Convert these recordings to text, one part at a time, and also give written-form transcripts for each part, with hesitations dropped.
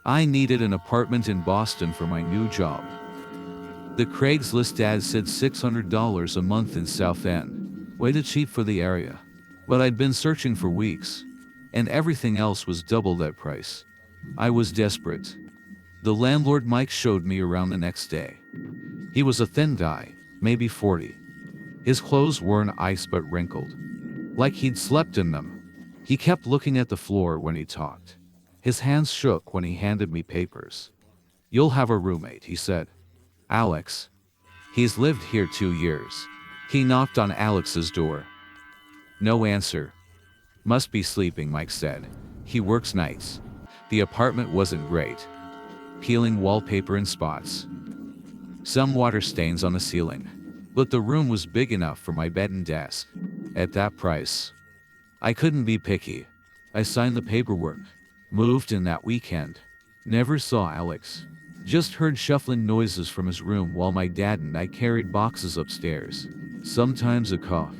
I needed an apartment in Boston for my new job. The Craigslist ad said $600 a month in South End. Way too cheap for the area. But I'd been searching for weeks, and everything else was double that price. I was desperate. The landlord Mike showed me around the next day. He was a thin guy, maybe 40. His clothes weren't ice but wrinkled, like he'd slept in them. He kept looking at the floor when he talked. His hands shook when he handed me papers. "You'll have a roommate," he said. "Alex. He's lived here 2 years." He knocked on Alex's door. No answer. "Must be sleeping," Mike said. "He works nights." The apartment wasn't great. Peeling wallpaper in spots. Some water stains on the ceiling. But the room was big enough for my bed and desk. At that price, I couldn't be picky. I signed the paperwork. Moved in that weekend. Never saw Alex. Just heard shuffling noises from his room while my dad and I carried boxes upstairs. Sometimes a cough.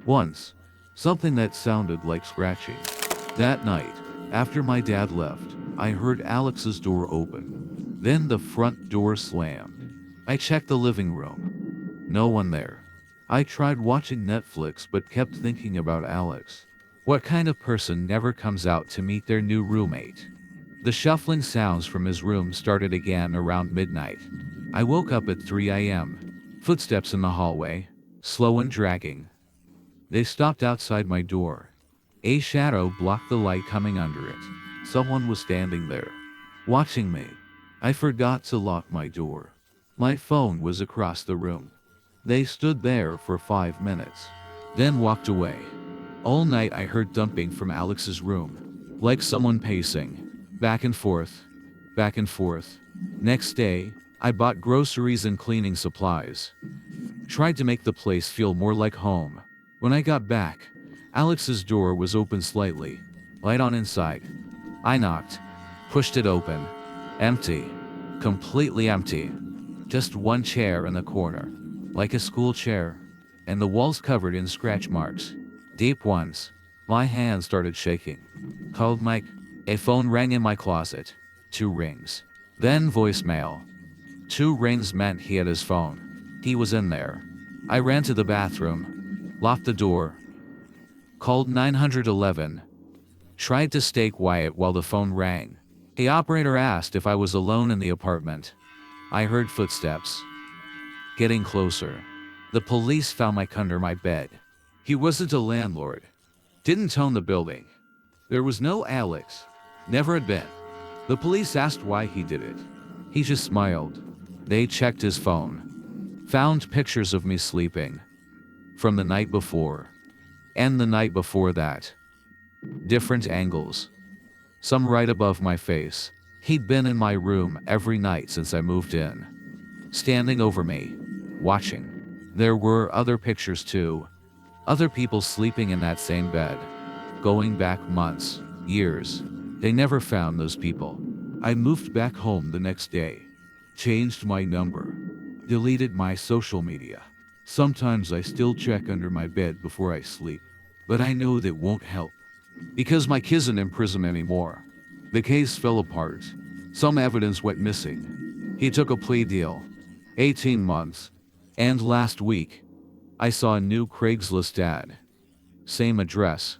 Once, something that sounded like scratching. That night, after my dad left, I heard Alex's door open. Then the front door slammed. I checked the living room. No one there. I tried watching Netflix but kept thinking about Alex. What kind of person never comes out to meet their new roommate? The shuffling sounds from his room started again around midnight. I woke up at 3 a.m. Footsteps in the hallway, slow and dragging. They stopped outside my door. A shadow blocked the light coming under it. Someone was standing there, watching me. I forgot to lock my door. My phone was across the room. They stood there for 5 minutes, then walked away. All night I heard thumping from Alex's room, like someone pacing, back and forth, back and forth. Next day, I bought groceries and cleaning supplies. Tried to make the place feel more like home. When I got back, Alex's door was open slightly, light on inside. I knocked, pushed it open. Empty. Completely empty. Just one chair in the corner, like a school chair, and the walls covered in scratch marks. Deep ones. My hand started shaking. Called Mike. A phone rang in my closet. 2 rings. Then voicemail. 2 rings meant he had his phone. He was in there. I ran to the bathroom, locked the door, called 911. Tried to stay quiet while the phone rang. The operator asked if I was alone in the apartment. I heard footsteps. Getting closer. The police found Mike under my bed. He wasn't a landlord. Didn't own the building. There was no Alex. Never had been. The police asked why he did it. He just smiled. They checked his phone. Found pictures of me sleeping. From the night before. And the night before that. Different angles. Some right above my face. He'd been in my room every night since I moved in. Standing over me. Watching. There were other pictures too. Other people sleeping in that same bed. Going back months, years. They never found those people. I moved back home the next day. Changed my number. Deleted my social media. Sometimes I still check under my bed before I sleep. But I know that won't help. Because my kid isn't in prison anymore. The case fell apart. Some evidence went missing. He took a plea deal. 18 months. And last week, I saw a new Craigslist ad. Same address.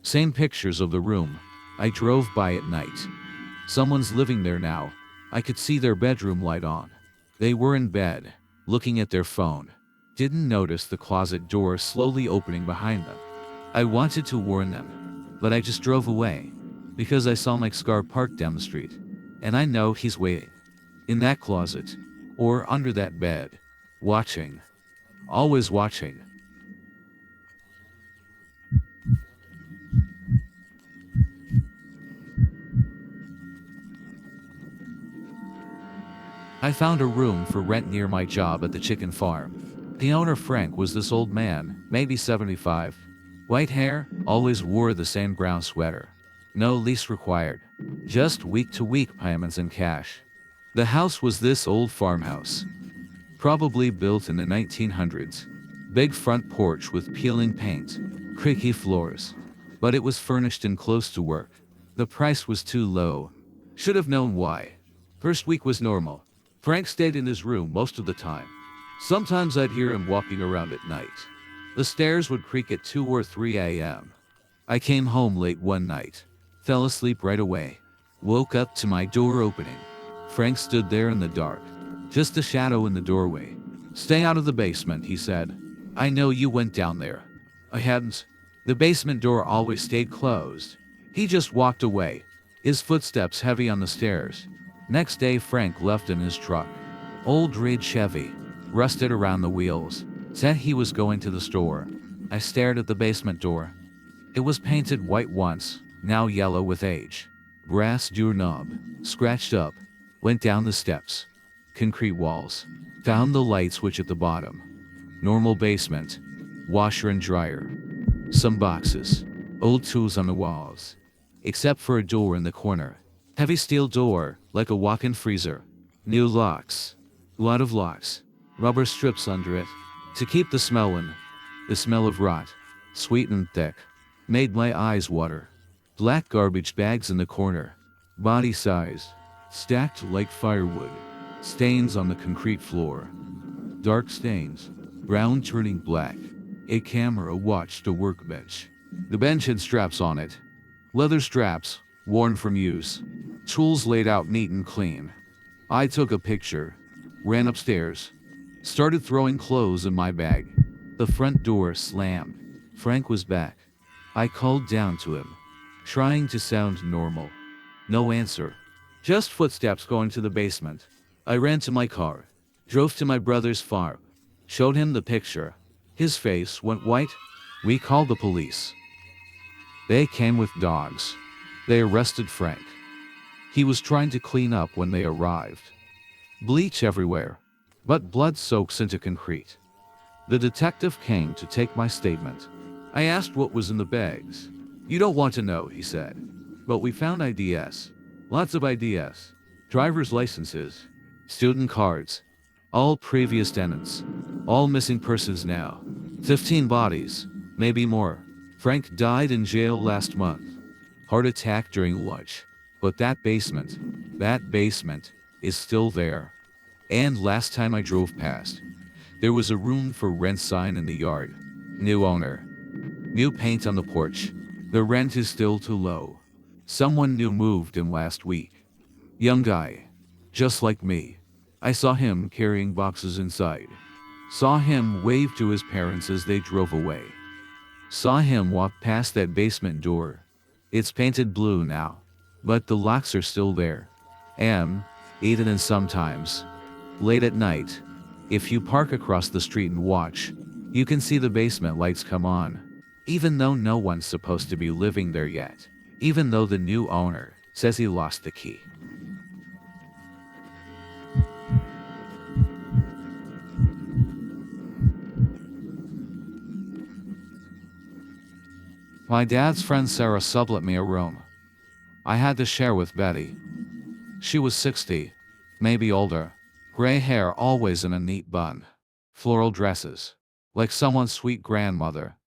Same pictures of the room. I drove by at night. Someone's living there now. I could see their bedroom light on. They were in bed, looking at their phone. Didn't notice the closet door slowly opening behind them. I wanted to warn them, but I just drove away. Because I saw Mike's car parked down the street. And I know he's waiting. In that closet. Or under that bed. Watching. Always watching. I found a room for rent near my job at the chicken farm. The owner, Frank, was this old man, maybe 75. White hair, always wore the same brown sweater. No lease required. Just week-to-week payments in cash. The house was this old farmhouse. Probably built in the 1900s. Big front porch with peeling paint. Creaky floors. But it was furnished and close to work. The price was too low. Should have known why. First week was normal. Frank stayed in his room most of the time. Sometimes I'd hear him walking around at night. The stairs would creak at 2 or 3 a.m. I came home late one night. Fell asleep right away. Woke up to my door opening. Frank stood there in the dark. Just a shadow in the doorway. "Stay out of the basement," he said. "I know you went down there." I hadn't. The basement door always stayed closed. He just walked away, his footsteps heavy on the stairs. Next day, Frank left in his truck. Old red Chevy, rusted around the wheels. Said he was going to the store. I stared at the basement door. It was painted white once, now yellow with age. Brass doorknob, scratched up. Went down the steps. Concrete walls. Found the light switch at the bottom. Normal basement. Washer and dryer. Some boxes. Old tools on the walls. Except for a door in the corner. Heavy steel door, like a walk-in freezer. New locks. Lot of locks. Rubber strips under it. To keep the smell in. The smell of rot. Sweet and thick. Made my eyes water. Black garbage bags in the corner. Body size. Stacked like firewood. Stains on the concrete floor. Dark stains. Brown turning black. A camera watched a workbench. The bench had straps on it. Leather straps, worn from use. Tools laid out neat and clean. I took a picture. Ran upstairs. Started throwing clothes in my bag. The front door slammed. Frank was back. I called down to him, trying to sound normal. No answer. Just footsteps going to the basement. I ran to my car. Drove to my brother's farm. Showed him the picture. His face went white. We called the police. They came with dogs. They arrested Frank. He was trying to clean up when they arrived. Bleach everywhere, but blood soaks into concrete. The detective came to take my statement. I asked what was in the bags. "You don't want to know," he said. "But we found IDs. Lots of IDs. Driver's licenses. Student cards. All previous tenants. All missing persons now. 15 bodies. Maybe more. Frank died in jail last month. Heart attack during lunch. But that basement is still there. And last time I drove past, there was a room for rent sign in the yard. New owner. New paint on the porch. The rent is still too low. Someone new moved in last week. Young guy. Just like me. I saw him carrying boxes inside. Saw him wave to his parents as they drove away. Saw him walk past that basement door. It's painted blue now, but the locks are still there. Even and sometimes, late at night, if you park across the street and watch, you can see the basement lights come on. Even though no one's supposed to be living there yet. Even though the new owner says he lost the key. My dad's friend Sarah sublet me a room. I had to share with Betty. She was 60, maybe older. Gray hair always in a neat bun. Floral dresses. Like someone's sweet grandmother.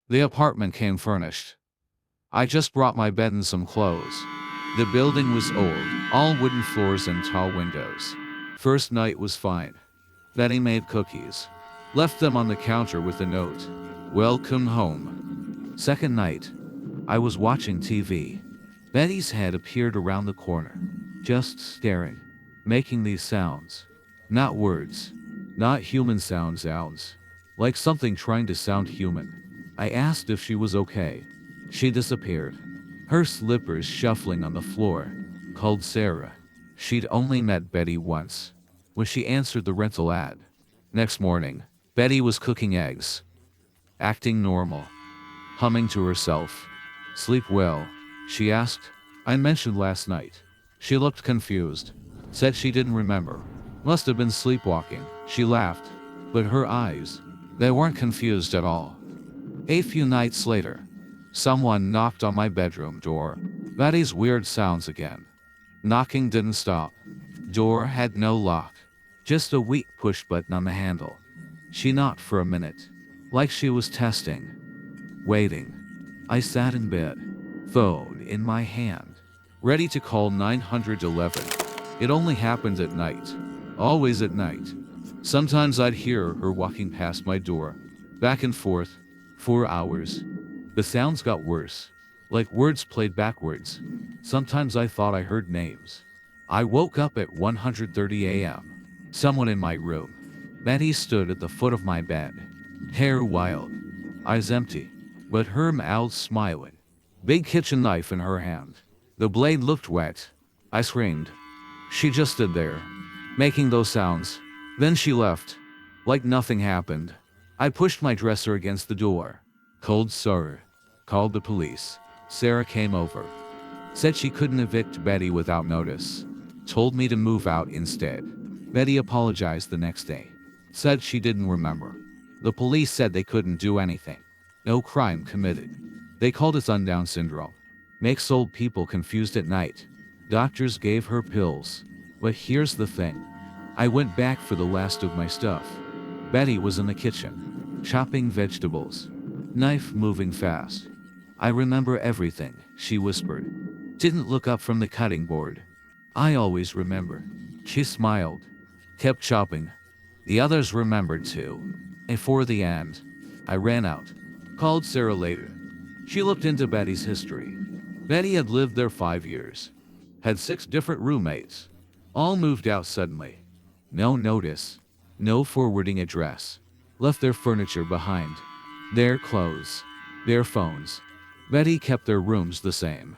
The apartment came furnished. I just brought my bed and some clothes. The building was old, all wooden floors and tall windows. First night was fine. Betty made cookies. Left them on the counter with a note. "Welcome home." Second night, I was watching TV. Betty's head appeared around the corner, just staring, making these sounds. Not words, not human sounds, like something trying to sound human. I asked if she was okay. She disappeared. Her slippers shuffling on the floor. Called Sarah. She'd only met Betty once, when she answered the rental ad. Next morning, Betty was cooking eggs. Acting normal. Humming to herself. "Sleep well?" she asked. I mentioned last night. She looked confused. Said she didn't remember. Must have been sleepwalking. She laughed. But her eyes, they weren't confused at all. A few nights later, someone knocked on my bedroom door. Betty's weird sounds again. Knocking didn't stop. Door had no lock. Just a weak push button on the handle. She knocked for a minute. Like she was testing. Waiting. I sat in bed. Phone in my hand. ready to call 911. It only happened at night. Always at night. Sometimes I'd hear her walking past my door, back and forth, for hours. The sounds got worse, like words played backwards. Sometimes I thought I heard names. I woke up at 1:30 a.m. Someone in my room. Betty stood at the foot of my bed, hair wild, eyes empty, but her mouth smiling. Big kitchen knife in her hand. The blade looked wet. I screamed. She just stood there, making those sounds. Then she left, like nothing happened. I pushed my dresser against the door. Cold sir. Called the police. Sarah came over. Said she couldn't evict Betty without notice. Told me to move out instead. Betty apologized the next day. Said she didn't remember. The police said they couldn't do anything. No crime committed. They called it sundown syndrome. Makes old people confused at night. Doctors gave her pills. But here's the thing. I went back for the last of my stuff. Betty was in the kitchen, chopping vegetables. Knife moving fast. I remember everything, she whispered. Didn't look up from the cutting board. I always remember. She smiled. Kept chopping. The others remembered too. And for the end, I ran out. Called Sarah later. She looked into Betty's history. Betty had lived there 5 years. Had 6 different roommates. All moved out suddenly. No notice. No forwarding address. Left their furniture behind. Their clothes. Their phones. Betty kept their rooms the same.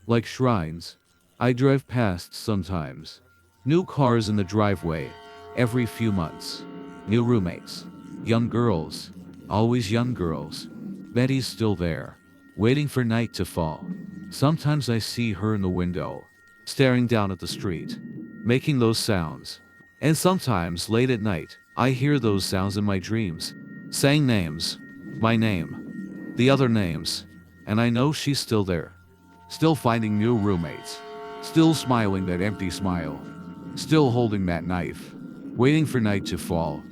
Like shrines. I drive past sometimes. New cars in the driveway. Every few months. New roommates. Young girls. Always young girls. Betty's still there. Waiting for night to fall. Sometimes I see her in the window. Staring down at the street. Making those sounds. And sometimes late at night, I hear those sounds in my dreams. Saying names. My name. The other names. And I know she's still there. Still finding new roommates. Still smiling that empty smile. Still holding that knife. Waiting for night to fall.